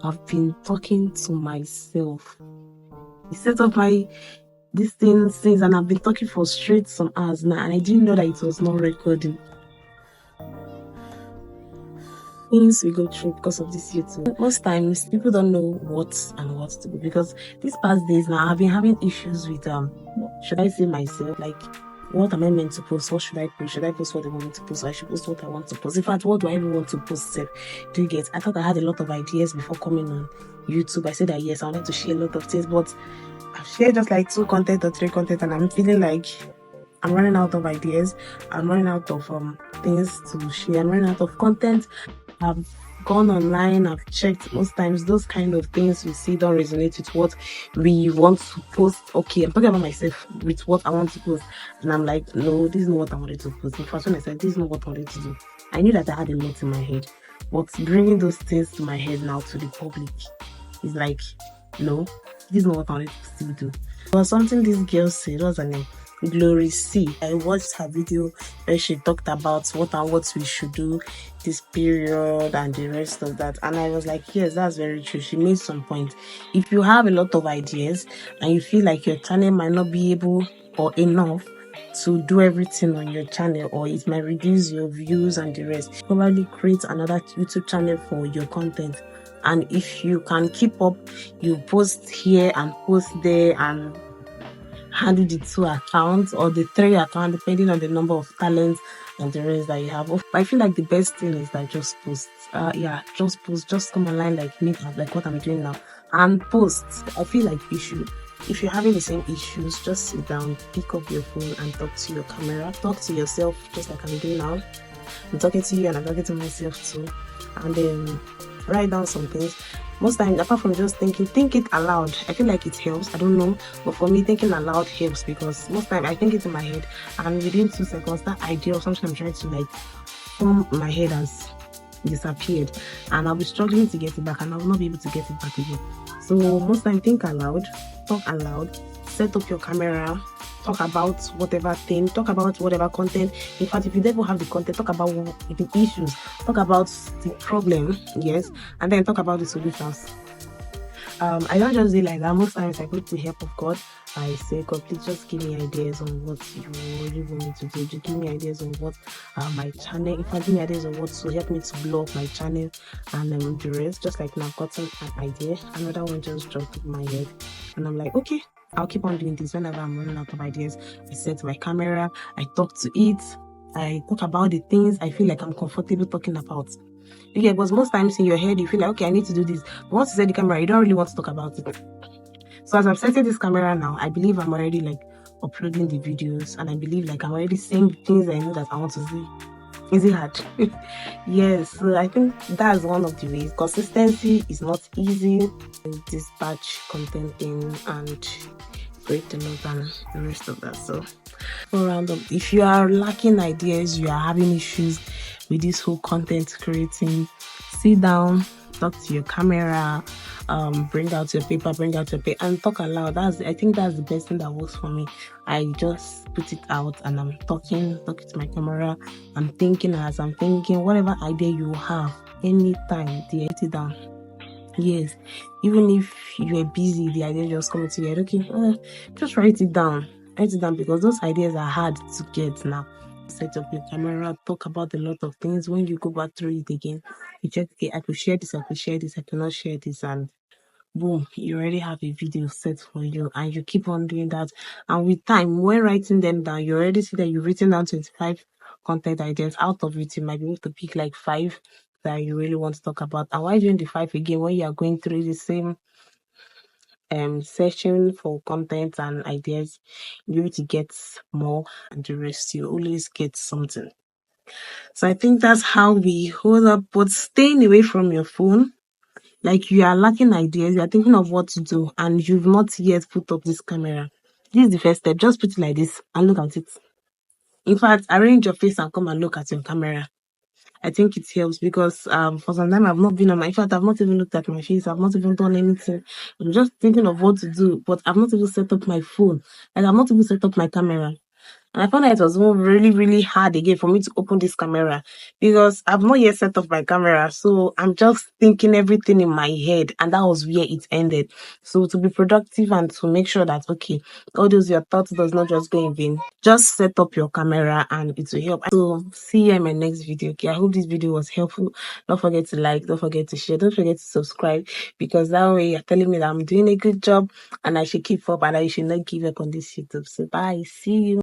I've been talking to myself. I set up this thing since, and I've been talking for straight some hours now, and I didn't know that it was not recording. Things we go through because of this YouTube. Most times people don't know what to do, because these past days now I've been having issues with should I say myself, like, what am I meant to post? What should I post? Should I post what I want to post? Or I should post what I want to post? In fact, what do I even want to post? Do you get? I thought I had a lot of ideas before coming on YouTube. I said that yes, I wanted to share a lot of things, but I've shared just like 2 content or 3 content, and I'm feeling like I'm running out of ideas. I'm running out of things to share. I'm running out of content. I've gone online, I've checked. Most times those kind of things we see don't resonate with what we want to post. Okay, I'm talking about myself with what I want to post, and I'm like, no, this is not what I wanted to post. In fact, when I said this is not what I wanted to do, I knew that I had a lot in my head, but bringing those things to my head now to the public is like, no, this is not what I wanted to still do. There was something this girl said. What was her name? Glory C. I watched her video where she talked about what we should do this period and the rest of that, and I was like, yes, that's very true. She made some point. If you have a lot of ideas and you feel like your channel might not be able or enough to do everything on your channel, or it might reduce your views and the rest, probably create another YouTube channel for your content. And if you can keep up, you post here and post there and handle the 2 accounts or the 3 accounts, depending on the number of talents and the rest that you have. But I feel like the best thing is that just post. Just post. Just come online like me, like what I'm doing now, and post. I feel like if you're having the same issues, just sit down, pick up your phone and talk to your camera. Talk to yourself, just like I'm doing now. I'm talking to you and I'm talking to myself too. And then write down some things. Most times, apart from just thinking, think it aloud. I feel like it helps. I don't know, but for me, thinking aloud helps, because most times I think it in my head, and within 2 seconds, that idea of something I'm trying to like form in my head has disappeared, and I'll be struggling to get it back, and I'll not be able to get it back again. So most times, think aloud, talk aloud, set up your camera, talk about whatever thing, talk about whatever content. In fact, if you don't have the content, talk about the issues, talk about the problem, yes, and then talk about the solutions. I don't just do like that. Most times I go to the help of God. I say, God, please just give me ideas on what you really want me to do. Just give me ideas on what my channel, if I give me ideas on what to help me to blow up my channel and the rest. Just like now I've gotten an idea, another one just dropped in my head, and I'm like, okay, I'll keep on doing this. Whenever I'm running out of ideas, I set my camera, I talk to it, I talk about the things I feel like I'm comfortable talking about. Yeah, because most times in your head you feel like, okay, I need to do this, but once you set the camera, you don't really want to talk about it. So as I'm setting this camera now, I believe I'm already like uploading the videos, and I believe like I'm already saying the things I know that I want to say. Is it hard? Yes, so I think that's one of the ways. Consistency is not easy. Dispatch content in and create the note and the rest of that. So for roundup, if you are lacking ideas, you are having issues with this whole content creating, sit down, talk to your camera, bring out your paper, bring out your pen, and talk aloud. I think that's the best thing that works for me. I just put it out and I'm talking to my camera. I'm thinking as I'm thinking, whatever idea you have, anytime, write it down. Yes, even if you are busy, the idea just comes to your head. Okay, just write it down. Write it down, because those ideas are hard to get now. Set up your camera, talk about a lot of things. When you go back through it again, you check, okay, I could share this, I could share this, I cannot share this, and boom, you already have a video set for you, and you keep on doing that. And with time, when writing them down, you already see that you've written down 25 content ideas. Out of it, you might be able to pick like 5 that you really want to talk about. And why doing the 5 again when you are going through the same session for content and ideas? You're able to get more, and the rest you always get something. So I think that's how we hold up. But staying away from your phone, like you are lacking ideas, you are thinking of what to do, and you've not yet put up this camera. This is the first step. Just put it like this and look at it. In fact, arrange your face and come and look at your camera. I think it helps, because for some time I've not been on my, in fact, I've not even looked at my face, I've not even done anything. I'm just thinking of what to do, but I've not even set up my phone, and I've not even set up my camera. And I found out it was really, really hard again for me to open this camera because I've not yet set up my camera. So I'm just thinking everything in my head, and that was where it ended. So to be productive and to make sure that, okay, all those your thoughts does not just go in vain, just set up your camera and it will help. So see you in my next video. Okay, I hope this video was helpful. Don't forget to like, don't forget to share, don't forget to subscribe, because that way you're telling me that I'm doing a good job and I should keep up and I should not give up on this YouTube. So bye, see you.